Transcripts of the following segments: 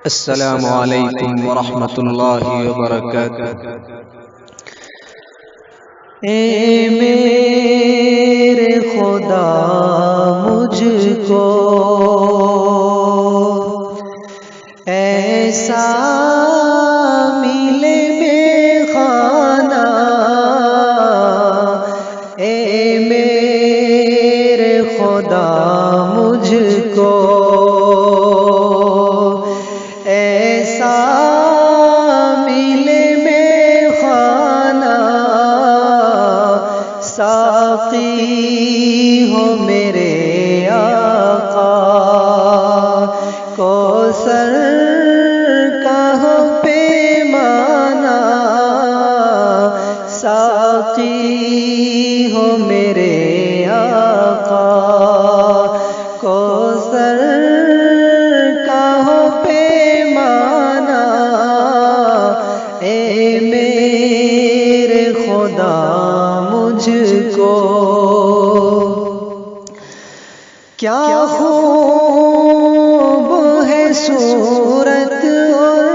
السلام علیکم ورحمۃ اللہ وبرکاتہ۔ اے میرے خدا مجھ کو ایسا ملے بے خانہ، اے میرے خدا مجھ کو ایسا ملے بے خانہ، ساقی ہو میرے آقا، کوثر کا ہو پیمانہ، ساقی ہو میرے آقا، کوثر کا ہو پیمانہ، اے میرے خدا مجھ کو کیا خوب ہے صورت اور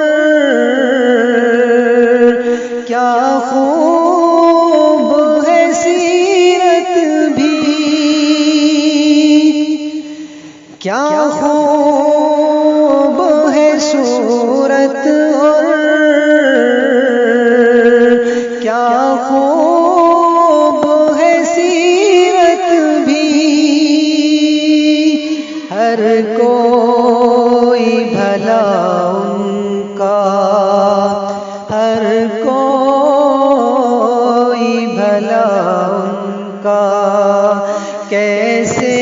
کیا خوب ہے سیرت بھی، کیا خوب ہے صورت اور کیا خوب ہے سیرت بھی، ہر کوئی بھلا ان کا، ہر کوئی بھلا ان کا، کیسے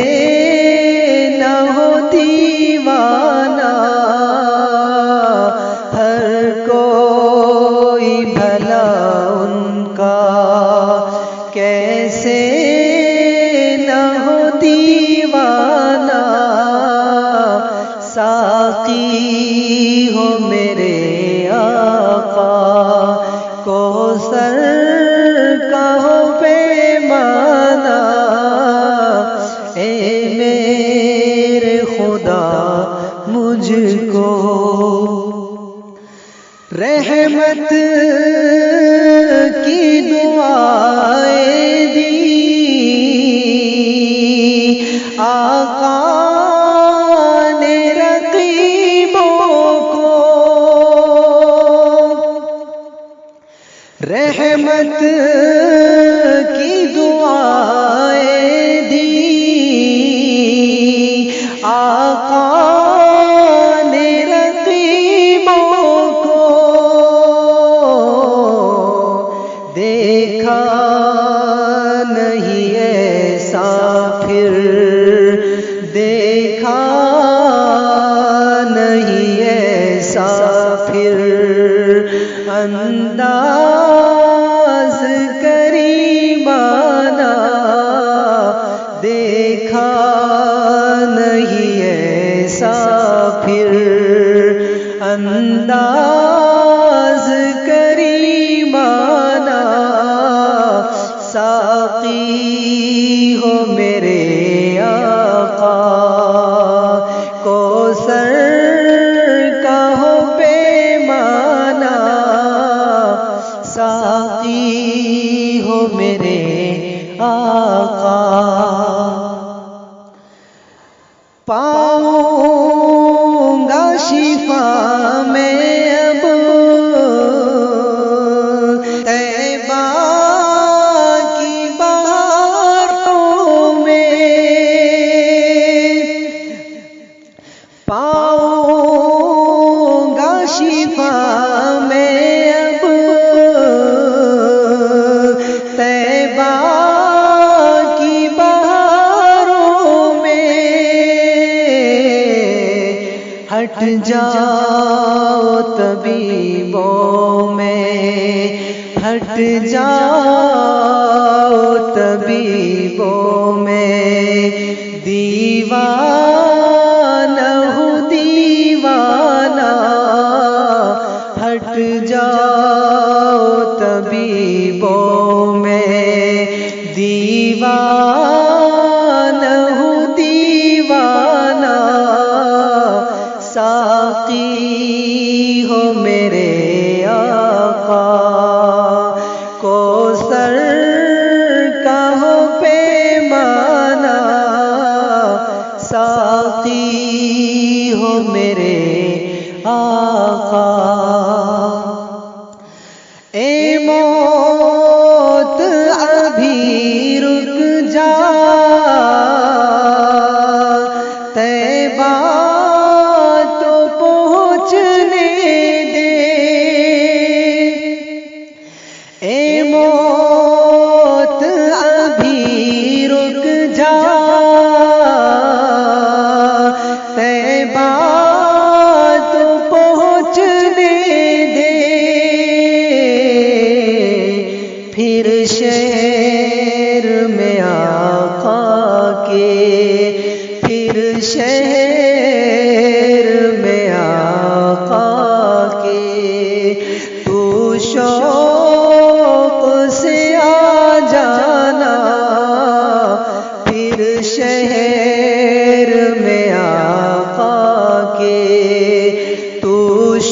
نہ ہو دیوانہ، ہر کوئی بھلا ان کا، کیسے نہ ہو دیوانہ، ساقی ہو میرے آقا، کوثر کا ہو پیمانہ، اے میرے خدا مجھ کو رحمت کی دعائیں دی آقا نے رقیبوں کو، رحمت کی دعائیں دی آقا نے رقیبوں کو، دیکھا نہیں ایسا پھر، دیکھا نہیں ایسا پھر، انداز کریمانہ، دیکھا نہیں ایسا پھر، انداز کریمانہ، ساقی ہو میرے آقا، کوثر کا ہو پیمانہ، ساقی ہو میرے آقا، پاؤں گا شفا میں اب طیبہ کی بہاروں میں، پاؤں گا شفا میں اب طیبہ کی بہاروں میں، ہٹ جاؤ طبیبوں میں، ہٹ جاؤ طبیبوں میں، دیوانہ ہوں دیوانہ، ہٹ جاؤ طبیبوں میں، دیوانہ ہوں دیوانہ، ساقی ہو میرے آقا، کوثر کا ہو پیمانہ، ساقی ہو میرے آقا۔ اے موت ابھی رک جا، طیبہ تو پہنچنے دے، اے موت ابھی رک جا، طیبہ تو پہنچنے دے، پھر شہر میں آقا کے، پھر شہر میں آقا کے، تو شوق سے آ جانا، پھر شہر میں آقا کے، تو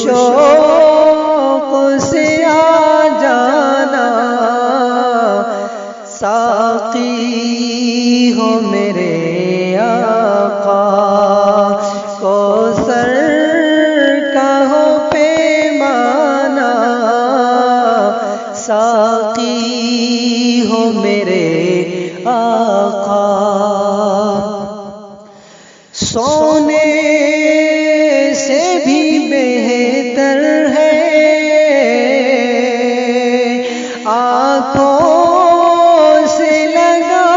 شوق سے آ جانا، ساقی ہو میرے آقا، کوثر کا ہو پیمانہ، ساقی ہو میرے آقا۔ سونے سے بھی بہتر ہے آنکھوں سے لگا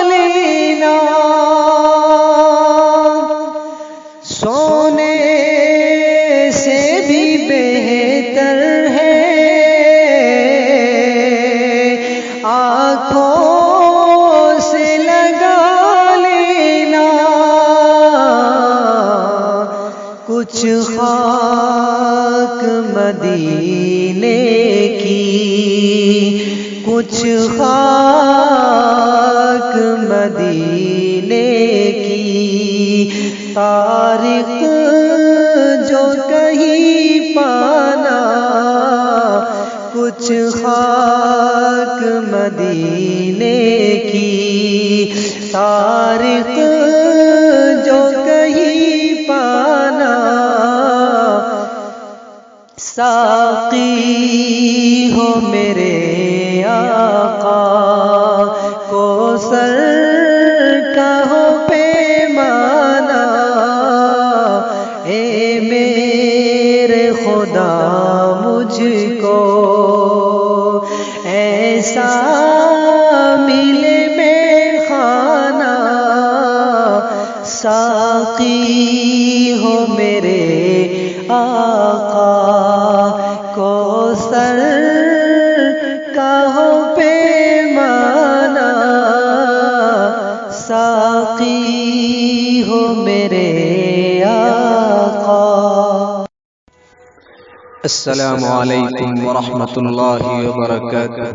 لینا، سونے سے بھی بہتر ہے آنکھوں سے لگا لینا، کچھ خاک مدینے کی، کچھ خاک مدینے کی، طارق جو کہیں پانا، کچھ خاک مدینے کی، طارق جو کہیں پانا، ساقی ہو میرے آقا، کوثر کا ہو پیمانہ، اے میرے خدا مجھ کو ایسا ملے میخانہ، ساقی ہو میرے آقا، کوثر کا ہو پیمانہ، ساقی ہو میرے آقا۔ السلام علیکم ورحمۃ اللہ وبرکاتہ۔